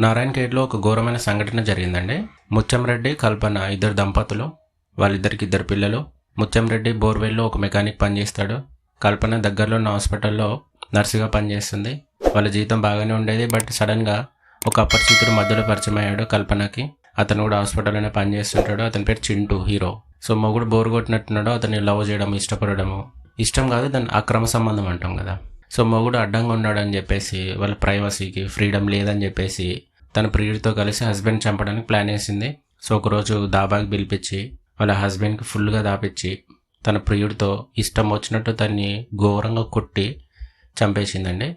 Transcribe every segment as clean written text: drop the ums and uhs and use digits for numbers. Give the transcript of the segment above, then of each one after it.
నారాయణఖేడ్లో ఒక ఘోరమైన సంఘటన జరిగిందండి. ముత్యంరెడ్డి, కల్పన ఇద్దరు దంపతులు. వాళ్ళిద్దరికి ఇద్దరు పిల్లలు. ముత్యంరెడ్డి బోర్వెల్లో ఒక మెకానిక్ పనిచేస్తాడు. కల్పన దగ్గరలో ఉన్న హాస్పిటల్లో నర్సుగా పనిచేస్తుంది. వాళ్ళ జీవితం బాగానే ఉండేది. బట్ సడన్గా ఒక అపరిచితుడు మధ్యలో పరిచయం అయ్యాడు కల్పనకి. అతను కూడా హాస్పిటల్లోనే పనిచేస్తుంటాడు. అతని పేరు చింటూ, హీరో. సో మొగుడు బోర్ కొట్టినట్టున్నాడు. అతన్ని లవ్ చేయడం, ఇష్టపడము, ఇష్టం కాదు దాన్ని అక్రమ సంబంధం అంటాం కదా. సో మొగుడు అడ్డంగా ఉన్నాడని చెప్పేసి, వాళ్ళ ప్రైవసీకి ఫ్రీడమ్ లేదని చెప్పేసి తన ప్రియుడితో కలిసి హస్బెండ్ చంపడానికి ప్లాన్ వేసింది. సో ఒకరోజు దాబాకి పిలిపించి వాళ్ళ హస్బెండ్కి ఫుల్గా దాపిచ్చి తన ప్రియుడితో ఇష్టం వచ్చినట్టు తన్ని ఘోరంగా కొట్టి చంపేసిందండి.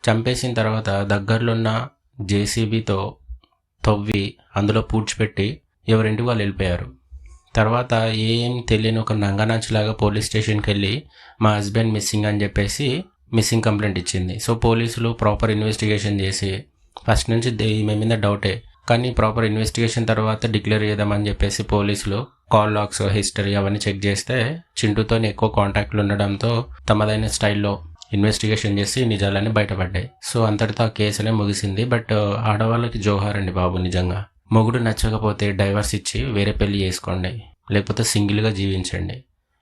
చంపేసిన తర్వాత దగ్గరలో ఉన్న జేసీబీతో తవ్వి అందులో పూడ్చిపెట్టి ఎవరింటికి వాళ్ళు వెళ్ళిపోయారు. తర్వాత ఏం తెలియని ఒక నంగనాచిలాగా పోలీస్ స్టేషన్కి వెళ్ళి మా హస్బెండ్ మిస్సింగ్ అని చెప్పేసి మిస్సింగ్ కంప్లైంట్ ఇచ్చింది. సో పోలీసులు ప్రాపర్ ఇన్వెస్టిగేషన్ చేసి ఫస్ట్ నుంచి ఈమె మీద డౌటే, కానీ ప్రాపర్ ఇన్వెస్టిగేషన్ తర్వాత డిక్లేర్ చేద్దామని చెప్పేసి పోలీసులు కాల్ లాగ్స్, హిస్టరీ అవన్నీ చెక్ చేస్తే చింటూతో ఎక్కువ కాంటాక్ట్లు ఉండడంతో తమదైన స్టైల్లో ఇన్వెస్టిగేషన్ చేసి నిజాలన్నీ బయటపడ్డాయి. సో అంతటితో ఆ కేసునే ముగిసింది. బట్ ఆడవాళ్ళకి జోహార్ అండి బాబు. నిజంగా మొగుడు నచ్చకపోతే డైవర్స్ ఇచ్చి వేరే పెళ్లి చేసుకోండి, లేకపోతే సింగిల్గా జీవించండి.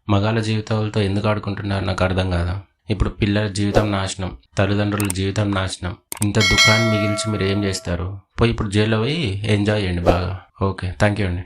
మగాళ్ళ జీవితాలతో ఎందుకు ఆడుకుంటున్నారు నాకు అర్థం కాదు. ఇప్పుడు పిల్లల జీవితం నాశనం, తల్లిదండ్రుల జీవితం నాశనం. ఇంత దుఃఖాన్ని మిగిల్చి మీరు ఏం చేస్తారు? పోయి ఇప్పుడు జైల్లో పోయి ఎంజాయ్ చేయండి బాగా. ఓకే, థ్యాంక్ యూ అండి.